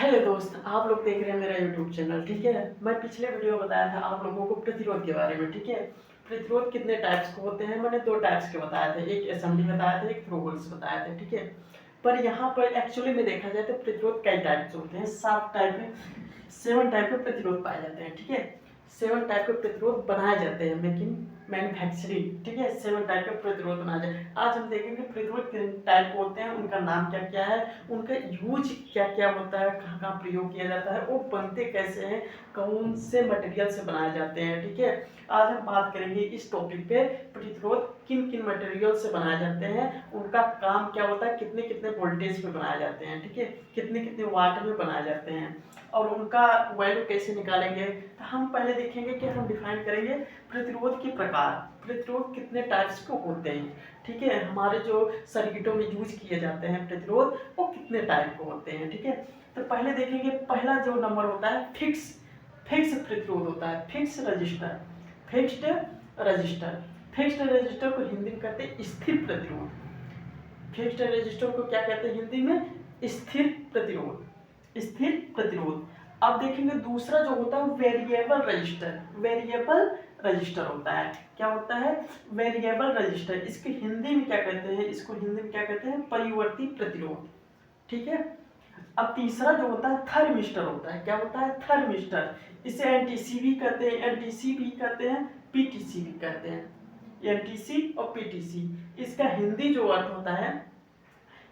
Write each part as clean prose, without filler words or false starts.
Hello दोस्त, आप लोग देख रहे हैं मेरा यूट्यूब चैनल। ठीक है, मैं पिछले वीडियो में बताया था आप लोगों को प्रतिरोध के बारे में। ठीक है, प्रतिरोध कितने टाइप्स के होते हैं, मैंने दो टाइप्स के बताया था, एक असेंबली बताया था, एक थ्रू होल्स बताया था। ठीक है, पर यहाँ पर एक्चुअली में देखा जाए तो प्रतिरोध कई टाइप्स होते हैं। 7 टाइप में 7 टाइप के प्रतिरोध पाए जाते हैं। ठीक है, 7 टाइप के प्रतिरोध बनाए जाते हैं, लेकिन मैन्युफैक्चरिंग। ठीक है, 7 टाइप के प्रतिरोध बनाए जाते। आज हम देखेंगे प्रतिरोध कितने टाइप होते हैं, उनका नाम क्या क्या है, उनका यूज क्या क्या होता है, कहाँ कहाँ प्रयोग किया जाता है, वो बनते कैसे हैं, कौन से मटेरियल से बनाए जाते हैं। ठीक है, आज हम बात करेंगे इस टॉपिक पे, प्रतिरोध किन किन मटेरियल से बनाए जाते हैं, उनका काम क्या होता है, कितने कितने वोल्टेज में बनाए जाते हैं। ठीक है, कितने कितने वाट में बनाए जाते हैं, और उनका वैल्यू कैसे निकालेंगे। तो हम पहले देखेंगे कि हम डिफाइन करेंगे प्रतिरोध के प्रकार, प्रतिरोध कितने टाइप्स के होते हैं। ठीक है, हमारे जो सर्किटों में यूज किए जाते हैं प्रतिरोध, वो कितने टाइप के होते हैं। ठीक है, तो पहले देखेंगे, पहला जो नंबर होता है फिक्स फिक्स प्रतिरोध होता है, fix register, fixed register. Fixed register को हिंदी में कहते हैं स्थिर प्रतिरोध। फिक्स्ड रजिस्टर को क्या कहते हैं हिंदी में, स्थिर प्रतिरोध, स्थिर प्रतिरोध। अब देखेंगे दूसरा जो होता है वेरिएबल रजिस्टर, वेरिएबल रजिस्टर होता है। क्या होता है, वेरिएबल रजिस्टर। इसके हिंदी में क्या कहते हैं, इसको हिंदी में क्या कहते हैं, परिवर्ती प्रतिरोध। ठीक है, अब तीसरा जो होता है थर्मिस्टर होता है। क्या होता है, थर्मिस्टर। इसे एनटीसी भी कहते हैं, एनटीसी भी कहते हैं, पीटीसी भी कहते हैं, एनटीसी और पीटीसी। इसका हिंदी जो अर्थ होता है,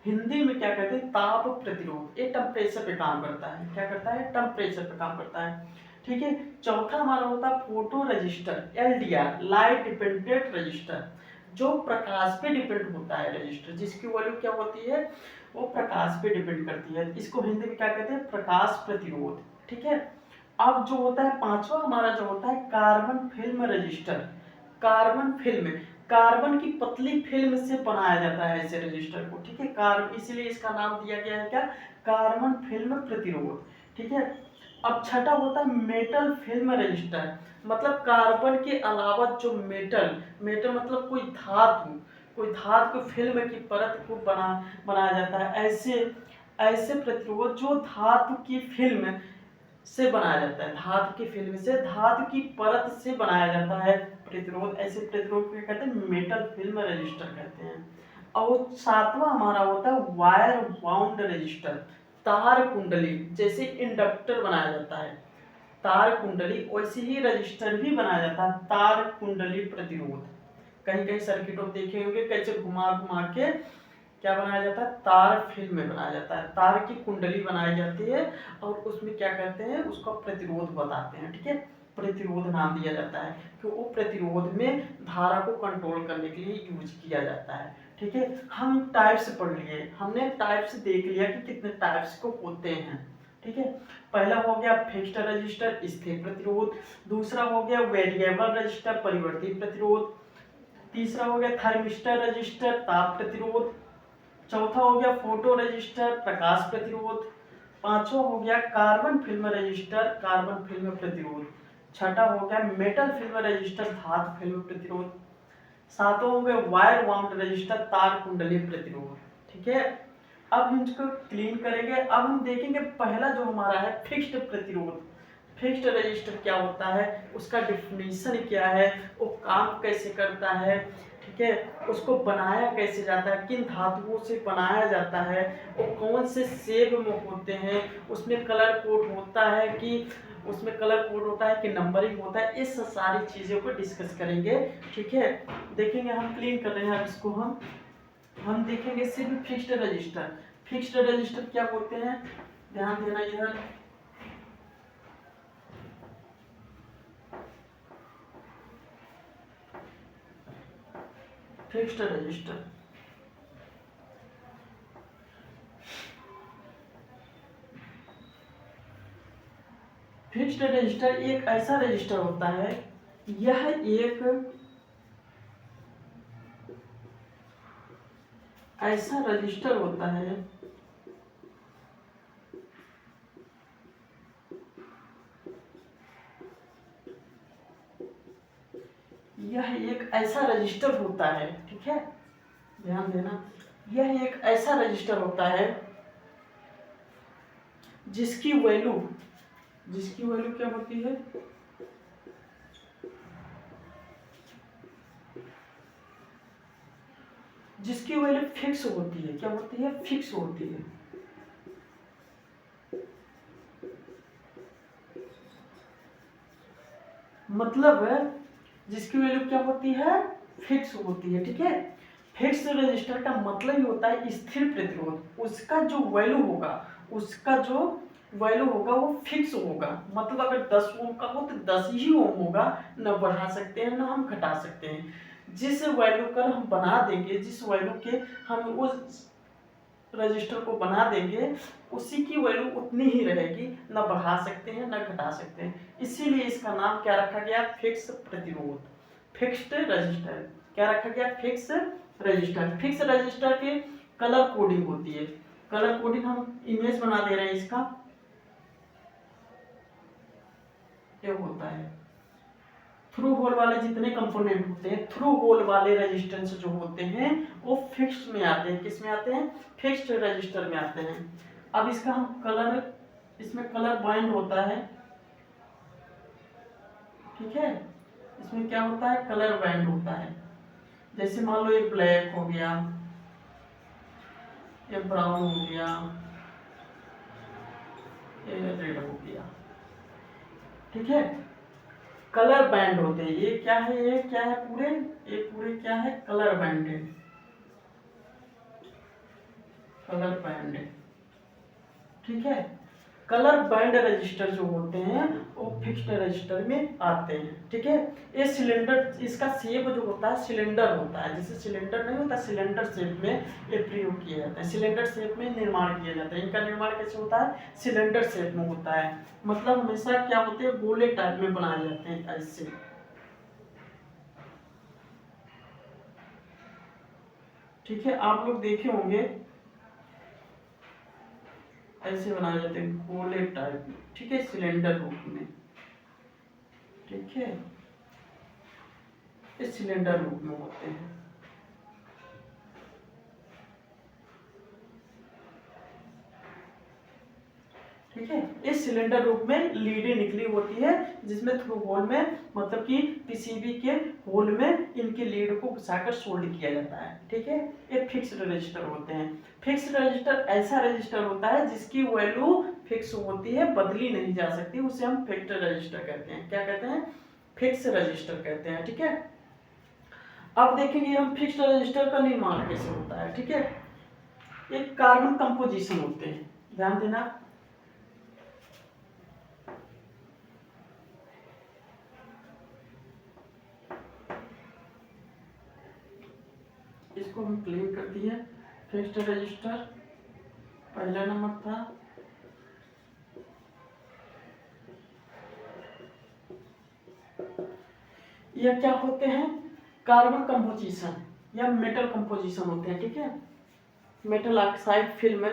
हिंदी में क्या कहते हैं, ताप प्रतिरोध। ये टेम्परेचर पे काम करता है। क्या करता है, टेम्परेचर पे काम करता है। ठीक है, चौथा हमारा होता है photo register, LDR, light dependent register. जो प्रकाश पे डिपेंड होता है रजिस्टर, जिसकी वैल्यू क्या होती है, वो प्रकाश पे डिपेंड करती है। इसको हिंदी में क्या कहते हैं, प्रकाश प्रतिरोध। ठीक है, अब जो होता है पांचवा हमारा जो होता है carbon film register. Carbon film, carbon की पतली फिल्म से बनाया जाता है ऐसे रजिस्टर को। ठीक है, कार्बन, इसीलिए इसका नाम दिया गया है क्या, कार्बन फिल्म प्रतिरोध। ठीक है, अब छठा होता है मेटल फिल्म रजिस्टर। मतलब कार्बन के अलावा जो मेटल, मेटल मतलब कोई धातु, कोई धातु को फिल्म की परत को बनाया जाता है। ऐसे ऐसे प्रतिरोध जो धातु की फिल्म से बनाया जाता है, धातु की फिल्म से, धातु की परत से बनाया जाता है प्रतिरोध। ऐसे प्रतिरोध को कहते हैं मेटल फिल्म रजिस्टर कहते हैं। और सातवां हमारा होता है वायर बाउंड रजिस्टर, तार कुंडली। जैसे इंडक्टर बनाया जाता है तार कुंडली, वैसे ही रजिस्टर भी बनाया जाता है तार कुंडली प्रतिरोध। कहीं कहीं सर्किटों में देखे होंगे कैसे घुमा घुमा के क्या बनाया जाता है, तार फिल्म में बनाया जाता है, तार की कुंडली बनाई जाती है, और उसमें क्या कहते हैं, उसका प्रतिरोध बताते हैं। ठीक है, प्रतिरोध नाम दिया जाता है कि वो प्रतिरोध में धारा को कंट्रोल करने के लिए यूज किया जाता है। ठीक है, हम टाइप्स पढ़ लिए, हमने टाइप्स देख लिया कि कितने टाइप्स को होते हैं। ठीक है, पहला हो गया फिक्स्ड रजिस्टर, स्थिर प्रतिरोध। दूसरा हो गया वेरिएबल रजिस्टर, परिवर्ती प्रतिरोध। तीसरा हो गया थर्मिस्टर रजिस्टर, ताप प्रतिरोध। चौथा हो गया फोटो रजिस्टर, प्रकाश प्रतिरोध। पांचवा हो गया carbon film register, carbon film प्रतिरोध। छठा हो गया मेटल फिल्म रजिस्टर, धातु फिल्म प्रतिरोध। सातवां हो गया वायर बाउंड रजिस्टर, तार कुंडली प्रतिरोध। ठीक है, अब हम इसको क्लीन करेंगे। अब हम देखेंगे पहला जो हमारा है फिक्स्ड प्रतिरोध। फिक्स्ड रजिस्टर क्या होता है, उसका डिफिनीशन क्या है, वो काम कैसे करता है। ठीक है, उसको बनाया कैसे जाता है, किन धातुओं से बनाया जाता है, वो कौन से शेप में होते हैं, उसमें कलर कोड होता है कि उसमें कलर कोड होता है कि नंबरिंग होता है, इस सारी चीज़ों को डिस्कस करेंगे। ठीक है, देखेंगे, हम क्लीन कर रहे हैं इसको, हम देखेंगे सिर्फ फिक्स्ड रजिस्टर। फिक्स्ड रजिस्टर क्या होते हैं, ध्यान देना इधर। फिक्स्ड रजिस्टर, फिक्स्ड रजिस्टर एक ऐसा रजिस्टर होता है, यह एक ऐसा रजिस्टर होता है, यह एक ऐसा रजिस्टर होता है। ठीक है, ध्यान देना, यह एक ऐसा रजिस्टर होता है जिसकी वैल्यू क्या होती है, जिसकी वैल्यू फिक्स होती है, क्या होती है, फिक्स होती है। मतलब जिसकी वैल्यू क्या होती है, फिक्स होती है। ठीक है, फिक्स रजिस्टर का मतलब ही होता है स्थिर प्रतिरोध। उसका जो वैल्यू होगा वो फिक्स होगा। मतलब अगर 10 ओम का हो तो 10 ही ओम होगा, न बढ़ा सकते हैं न हम घटा सकते हैं। जिस वैल्यू कर हम बना देंगे, जिस वैल्यू के हम उस रजिस्टर को बना देंगे, उसी की वैल्यू उतनी ही रहेगी, न बढ़ा सकते हैं न घटा सकते हैं। इसीलिए इसका नाम क्या रखा गया, फिक्स प्रतिरोध, फिक्स्ड रजिस्टर। क्या रखा गया, फिक्स रजिस्टर। फिक्स रजिस्टर की कलर कोडिंग होती है। कलर कोडिंग हम इमेज बना दे रहे हैं इसका, ये होता है। थ्रू होल वाले जितने कंपोनेंट होते हैं, थ्रू होल वाले रेजिस्टेंस जो होते हैं वो फिक्स में आते हैं। किस में आते हैं, फिक्स्ड रजिस्टर में आते हैं। अब इसका हम कलर, इसमें कलर बाइंड होता है। ठीक है, इसमें क्या होता है, कलर बाइंड होता है। जैसे मान लो ये ब्लैक हो गया, ये ब्राउन हो गया, ये रेड हो गया। ठीक है, कलर बैंड होते हैं। ये क्या है, ये क्या है, ये पूरे क्या है, कलर बैंडेड, कलर बैंडेड। ठीक है, कलर बैंड रजिस्टर जो होते हैं वो फिक्स्ड रजिस्टर में आते हैं। ठीक है, ये सिलेंडर, इसका शेप जो होता है सिलेंडर होता है। जैसे सिलेंडर नहीं होता, सिलेंडर शेप में ये प्रयोग किया जाता है, सिलेंडर शेप में निर्माण किया जाता है। इनका निर्माण कैसे होता है, सिलेंडर शेप में होता है। मतलब हमेशा क्या होते हैं, गोले टाइप में बनाए जाते हैं ऐसे। ठीक है, आप लोग देखे होंगे ऐसे बनाए जाते हैं गोले टाइप में। ठीक है, सिलेंडर रूप में। ठीक है, इस सिलेंडर रूप में होते हैं। ठीक है, इस सिलेंडर रूप में लीडें निकली होती है, जिसमें थ्रू होल में, मतलब कि पीसीबी के होल में इनके लीड को घुसाकर सोल्ड किया जाता है। ठीक है, ये फिक्स्ड रजिस्टर होते हैं। फिक्स्ड रजिस्टर ऐसा रजिस्टर होता है जिसकी वैल्यू फिक्स होती है, बदली नहीं जा सकती, उसे हम फिक्स्ड रजिस्टर कहते हैं। क्या कहते हैं, फिक्स रजिस्टर कहते हैं। ठीक है, अब देखेंगे हम फिक्स्ड रजिस्टर का निर्माण कैसे होता है। ठीक है, एक कार्बन कंपोजिशन होते हैं, ध्यान देना। इसको हम क्लीन कर दिए। फिक्स्ड रजिस्टर पहला नंबर था। यह क्या होते हैं, कार्बन कंपोजिशन या मेटल कंपोजिशन होते हैं। ठीक है, मेटल ऑक्साइड फिल्म,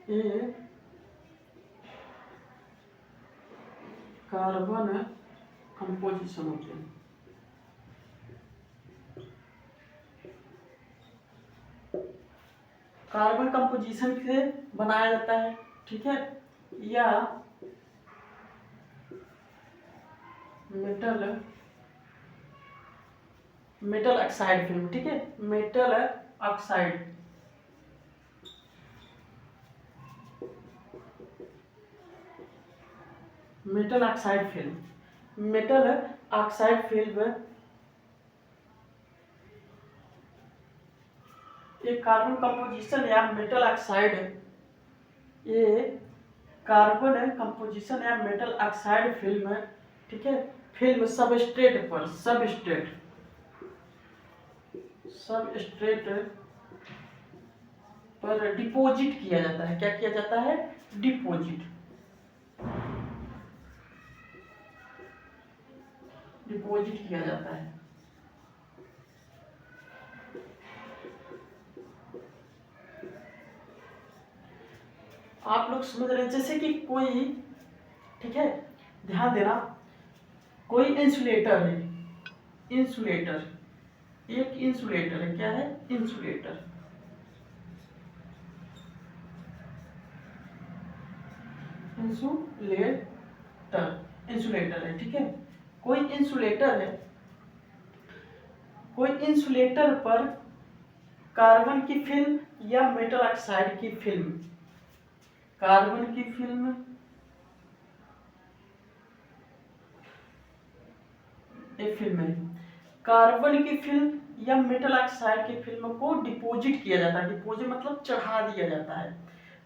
ये कार्बन कंपोजिशन होते हैं। कार्बन कंपोजिशन से बनाया जाता है। ठीक है, या मेटल ऑक्साइड फिल्म। ठीक है, metal oxide, metal oxide film, metal oxide film ये कार्बन कंपोजिशन या मेटल ऑक्साइड, ये कार्बन कंपोजिशन या मेटल ऑक्साइड फिल्म। ठीक है, फिल्म सबस्ट्रेट पर, सबस्ट्रेट पर डिपॉजिट किया जाता है। क्या किया जाता है, डिपॉजिट, डिपॉजिट किया जाता है। आप लोग समझ रहे हैं, जैसे कि कोई, ठीक है, ध्यान देना, कोई इंसुलेटर है, इंसुलेटर, एक इंसुलेटर है। क्या है, इंसुलेटर। इंसुलेटर है, ठीक है। कोई इंसुलेटर है, कोई इंसुलेटर पर कार्बन की फिल्म या मेटल ऑक्साइड की फिल्म, कार्बन की फिल्म एक फिल्म है, कार्बन की फिल्म या मेटल ऑक्साइड की फिल्म को डिपॉजिट किया जाता है। डिपॉजिट मतलब चढ़ा दिया जाता है।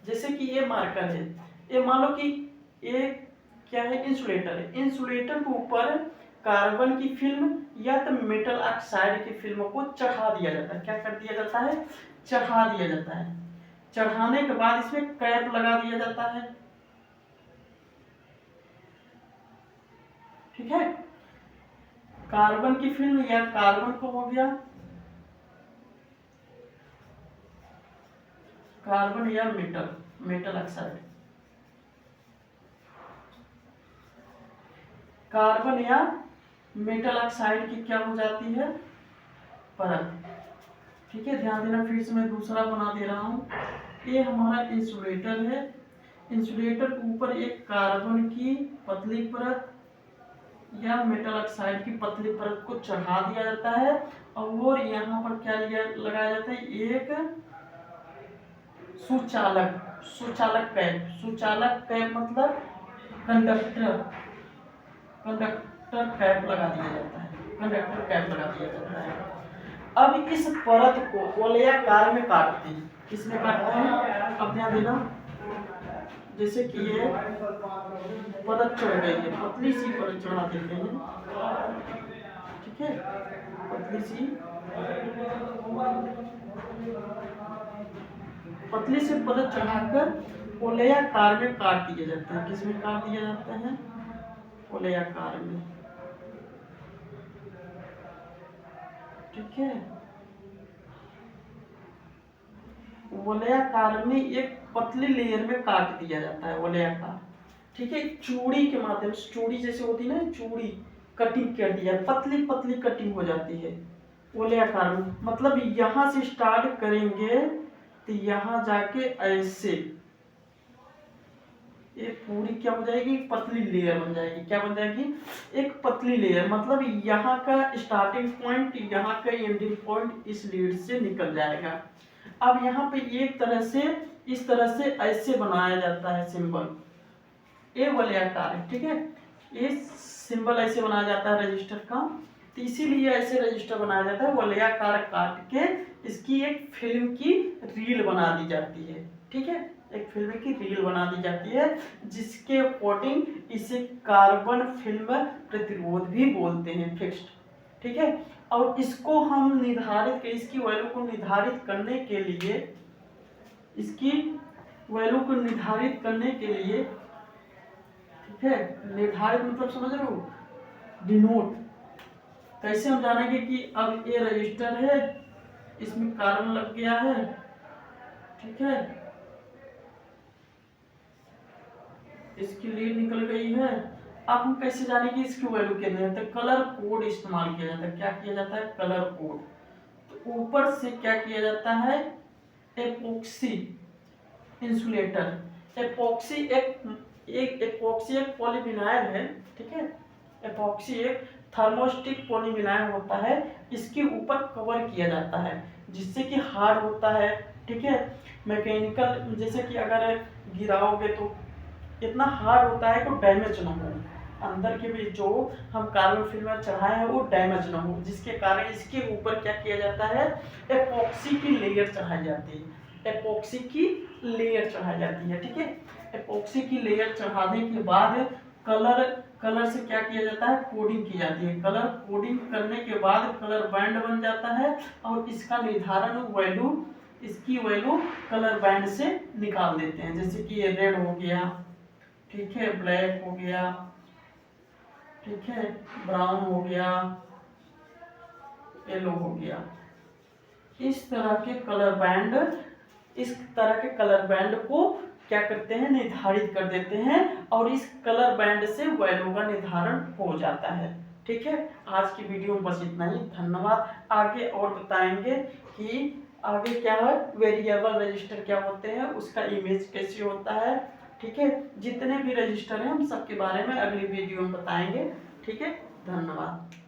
जैसे कि ये मार्कर है, ये मान लो कि ये क्या है, इंसुलेटर है। इंसुलेटर के ऊपर कार्बन की फिल्म या तो मेटल ऑक्साइड की फिल्म को चढ़ा दिया जाता है। क्या कर दिया जाता है? चढ़ा दिया जाता है। चढ़ाने के बाद इसमें कैप लगा दिया जाता है, ठीक है। कार्बन की फिल्म या कार्बन को हो गया, कार्बन या मेटल ऑक्साइड, कार्बन या मेटल ऑक्साइड की क्या हो जाती है? परत, ठीक है। ध्यान देना, फिर से मैं दूसरा बना दे रहा हूं। ये हमारा इंसुलेटर है। इंसुलेटर के ऊपर एक कार्बन की पतली परत या मेटल ऑक्साइड की पतली परत को चढ़ा दिया जाता है और यहाँ पर क्या लगाया जाता है? एक सुचालक, सुचालक कैप। सुचालक कैप मतलब कंडक्टर, कंडक्टर कैप लगा दिया जाता है, कंडक्टर कैप लगा दिया जाता है। अब इस परत को वलयाकार में काटते हैं। किसमें काटते हैं? अब ध्यान देना, जैसे कि ये परत चढ़ गई है, पतली सी परत चढ़ा देते हैं, ठीक है। पतली सी परत चढ़ाकर वलयाकार में काट दिए जाते हैं। किसमें काट दिया जाता है? वलयाकार में, ठीक है। वलयाकार में एक पतली लेयर में काट दिया जाता है, वलयाकार, ठीक है। चूड़ी के माध्यम से, चूड़ी जैसे होती है ना, चूड़ी कटिंग कर दिया, पतली पतली कटिंग हो जाती है वलयाकार में। मतलब यहां से स्टार्ट करेंगे तो यहां जाके ऐसे ये पूरी क्या हो जाएगी? पतली लेयर बन जाएगी। क्या बन जाएगी? एक पतली लेयर। मतलब यहाँ का स्टार्टिंग पॉइंट, यहाँ का एंडिंग पॉइंट इस लीड से निकल जाएगा। अब यहाँ पे एक तरह से, इस तरह से ऐसे बनाया जाता है सिंबल, ये वलयाकार है, ठीक है। ये सिंबल ऐसे बनाया जाता है रजिस्टर का, तो इसीलिए ऐसे रजिस्टर बनाया जाता है। वलयाकार काट के इसकी एक फिल्म की रील बना दी जाती है, ठीक है। एक फिल्म की रील बना दी जाती है, जिसके अकॉर्डिंग इसे कार्बन फिल्म प्रतिरोध भी बोलते हैं, फिक्स्ड, ठीक है। और इसको हम निर्धारित, इसकी वैल्यू को निर्धारित करने के लिए, इसकी वैल्यू को निर्धारित करने के लिए, ठीक है, निर्धारित मतलब समझ रहे हो, डिनोट। कैसे हम जानेंगे कि अब ये रजिस्टर है, इसमें कार्बन लग गया है, ठीक है, इसकी लीड निकल गई है। अब हम कैसे जानेंगे इसकी वैल्यू कितनी है? तो कलर कोड इस्तेमाल किया जाता है। क्या किया जाता है? Colour code. तो ऊपर से क्या किया जाता है? Epoxy insulator. एपॉक्सी एक एपॉक्सी एक पॉलीविनाइल है, ठीक है। एपॉक्सी एक थर्मोस्टिक पॉलीविनाइल होता है, इसके ऊपर कवर किया जाता है, जिससे कि हार्ड होता है, ठीक है। मैकेनिकल, जैसे कि अगर गिराओगे तो इतना हार्ड होता है कि डैमेज ना हो, अंदर के भी जो हम कार्बन फिल्म चढ़ाए हैं वो डैमेज ना हो, जिसके कारण इसके ऊपर क्या किया जाता है? एपॉक्सी की लेयर चढ़ाई जाती है। एपॉक्सी की लेयर चढ़ाई जाती है, ठीक है। एपॉक्सी की लेयर चढ़ाने के बाद कलर से क्या किया जाता है? कोडिंग की जाती है। कलर कोडिंग करने के बाद कलर बैंड बन जाता है और इसका निर्धारण वैल्यू, इसकी वैल्यू कलर बैंड से निकाल देते हैं। जैसे कि ये रेड हो गया, ठीक है, ब्लैक हो गया, ठीक है, ब्राउन हो गया, येलो हो गया। इस तरह के कलर बैंड, इस तरह के कलर बैंड को क्या करते हैं? निर्धारित कर देते हैं और इस कलर बैंड से वैल्यू का निर्धारण हो जाता है, ठीक है। आज की वीडियो में बस इतना ही। धन्यवाद। आगे और बताएंगे कि आगे क्या है, वेरिएबल रजिस्टर क्या होते हैं, उसका इमेज कैसे होता है, ठीक। ठीक है। जितने भी रजिस्टर हैं हम सबके बारे में अगली वीडियो में बताएंगे। ठीक है, धन्यवाद।